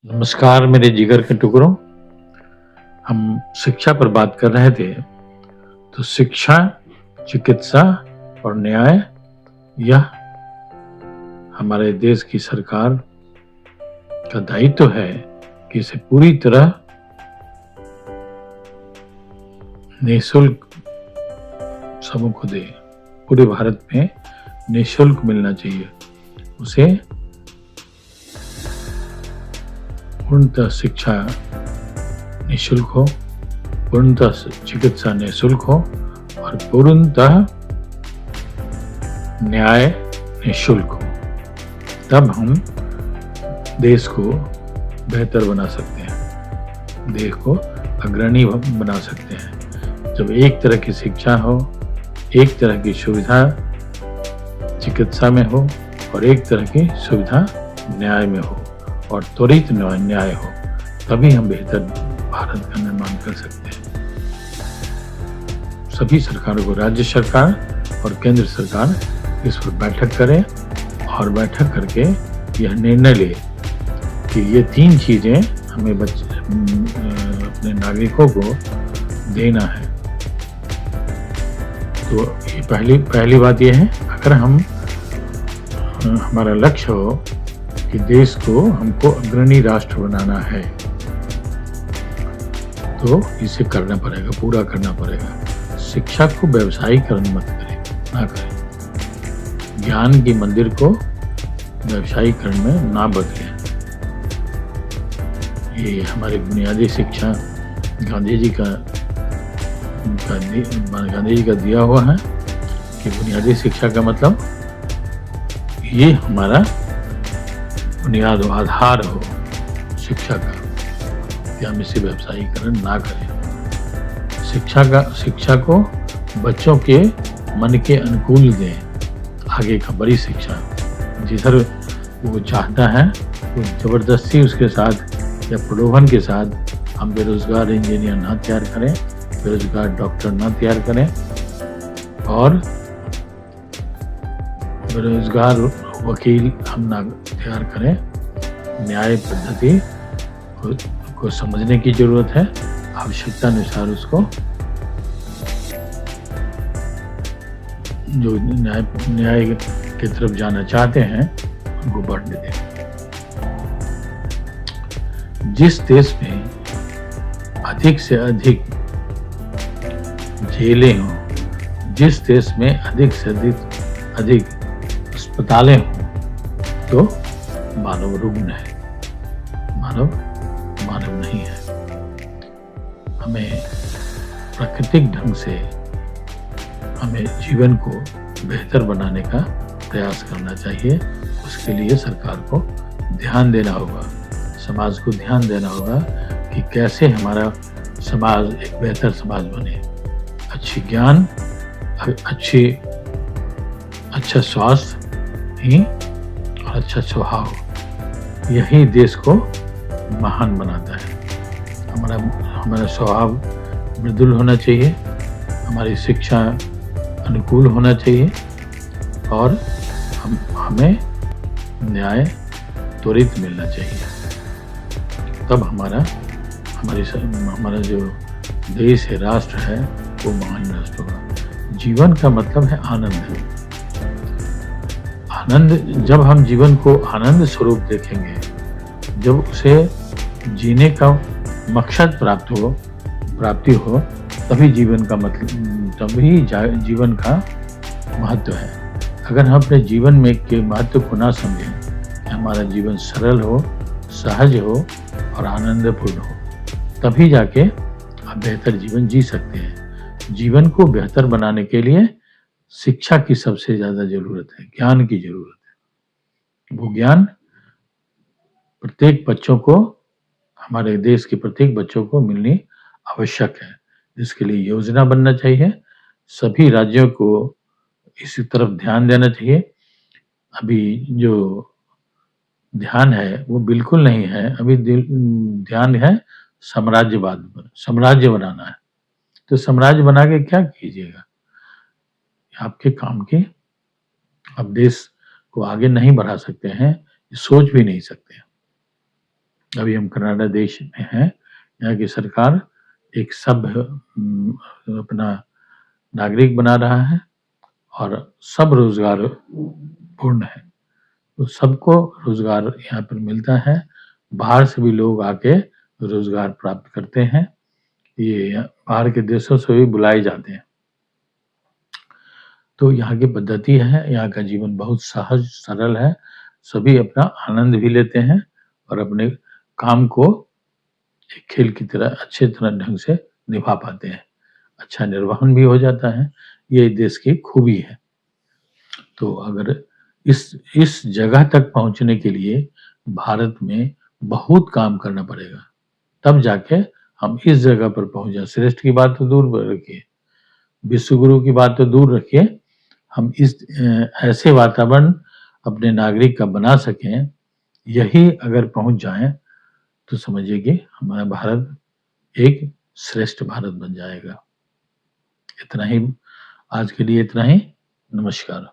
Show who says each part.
Speaker 1: नमस्कार मेरे जिगर के टुकड़ों। हम शिक्षा पर बात कर रहे थे। तो शिक्षा, चिकित्सा और न्याय, यह हमारे देश की सरकार का दायित्व है कि इसे पूरी तरह निःशुल्क सबों को दे। पूरे भारत में निःशुल्क मिलना चाहिए। उसे पूर्णतः शिक्षा निःशुल्क हो, पूर्णतः चिकित्सा निःशुल्क हो और पूर्णतः न्याय निःशुल्क हो। तब हम देश को बेहतर बना सकते हैं, देश को अग्रणी बना सकते हैं। जब एक तरह की शिक्षा हो, एक तरह की सुविधा चिकित्सा में हो और एक तरह की सुविधा न्याय में हो और त्वरित न्याय हो, तभी हम बेहतर भारत का निर्माण कर सकते हैं। सभी सरकारों को, राज्य सरकार और केंद्र सरकार इस पर बैठक करें और बैठक करके यह निर्णय ले कि ये 3 चीजें हमें अपने नागरिकों को देना है। तो ये पहली बात यह है, अगर हमारा लक्ष्य हो कि देश को हमको अग्रणी राष्ट्र बनाना है, तो इसे करना पड़ेगा, पूरा करना पड़ेगा। शिक्षा को व्यवसायीकरण मत करें, ना करें। ज्ञान की मंदिर को व्यवसायीकरण में ना बदलें। ये हमारी बुनियादी शिक्षा गांधी जी का दिया हुआ है कि बुनियादी शिक्षा का मतलब ये हमारा बुनियाद आधार हो शिक्षा का, कि हम इसे व्यवसायीकरण ना करें। शिक्षा को बच्चों के मन के अनुकूल दें। आगे का बड़ी शिक्षा जिधर वो चाहता है वो जबरदस्ती उसके साथ या प्रलोभन के साथ हम बेरोजगार इंजीनियर ना तैयार करें, बेरोजगार डॉक्टर ना तैयार करें और बेरोजगार वकील हम ना तैयार करें। न्याय पद्धति को समझने की जरूरत है, आवश्यकता अनुसार उसको जो न्याय की तरफ जाना चाहते हैं उनको बढ़ने दें। जिस देश में अधिक से अधिक जेलें हों, जिस देश में अधिक से अधिक अस्पतालें हों, तो मानव रुग्ण है, मानव नहीं है। हमें प्राकृतिक ढंग से हमें जीवन को बेहतर बनाने का प्रयास करना चाहिए। उसके लिए सरकार को ध्यान देना होगा, समाज को ध्यान देना होगा कि कैसे हमारा समाज एक बेहतर समाज बने। अच्छी ज्ञान, अच्छा स्वास्थ्य ही और अच्छा स्वभाव, यही देश को महान बनाता है। हमारा स्वभाव मृदुल होना चाहिए, हमारी शिक्षा अनुकूल होना चाहिए और हमें न्याय त्वरित मिलना चाहिए। तब हमारा जो देश है, राष्ट्र है, वो महान राष्ट्र होगा। जीवन का मतलब है आनंद। जब हम जीवन को आनंद स्वरूप देखेंगे, जब उसे जीने का मकसद प्राप्ति हो, तभी जीवन का महत्व है। अगर हम अपने जीवन में के महत्व को ना समझें कि हमारा जीवन सरल हो, सहज हो और आनंदपूर्ण हो, तभी जाके आप बेहतर जीवन जी सकते हैं। जीवन को बेहतर बनाने के लिए शिक्षा की सबसे ज्यादा जरूरत है, ज्ञान की जरूरत है। वो ज्ञान प्रत्येक बच्चों को, हमारे देश के प्रत्येक बच्चों को मिलनी आवश्यक है। इसके लिए योजना बनना चाहिए। सभी राज्यों को इसी तरफ ध्यान देना चाहिए। अभी जो ध्यान है वो बिल्कुल नहीं है, अभी ध्यान है साम्राज्यवाद पर, साम्राज्य बनाना है। तो साम्राज्य बना के क्या कीजिएगा? आपके काम की आप देश को आगे नहीं बढ़ा सकते हैं, सोच भी नहीं सकते हैं। अभी हम कनाडा देश में हैं, यहाँ की सरकार एक सभ्य अपना नागरिक बना रहा है और सब रोज़गार पूर्ण है। तो सबको रोज़गार यहाँ पर मिलता है, बाहर से भी लोग आके रोज़गार प्राप्त करते हैं। ये बाहर के देशों से भी बुलाए जाते हैं। तो यहाँ की पद्धति है, यहाँ का जीवन बहुत सहज, सरल है। सभी अपना आनंद भी लेते हैं और अपने काम को एक खेल की तरह अच्छे तरह ढंग से निभा पाते हैं। अच्छा निर्वहन भी हो जाता है, ये देश की खूबी है। तो अगर इस जगह तक पहुँचने के लिए भारत में बहुत काम करना पड़ेगा, तब जाके हम इस जगह पर पहुँच जाएँ। श्रेष्ठ की बात तो दूर रखिए, विश्व गुरु की बात तो दूर रखिए, हम इस ऐसे वातावरण अपने नागरिक का बना सकें, यही अगर पहुँच जाएँ, तो समझिए कि हमारा भारत एक श्रेष्ठ भारत बन जाएगा। इतना ही आज के लिए इतना ही। नमस्कार।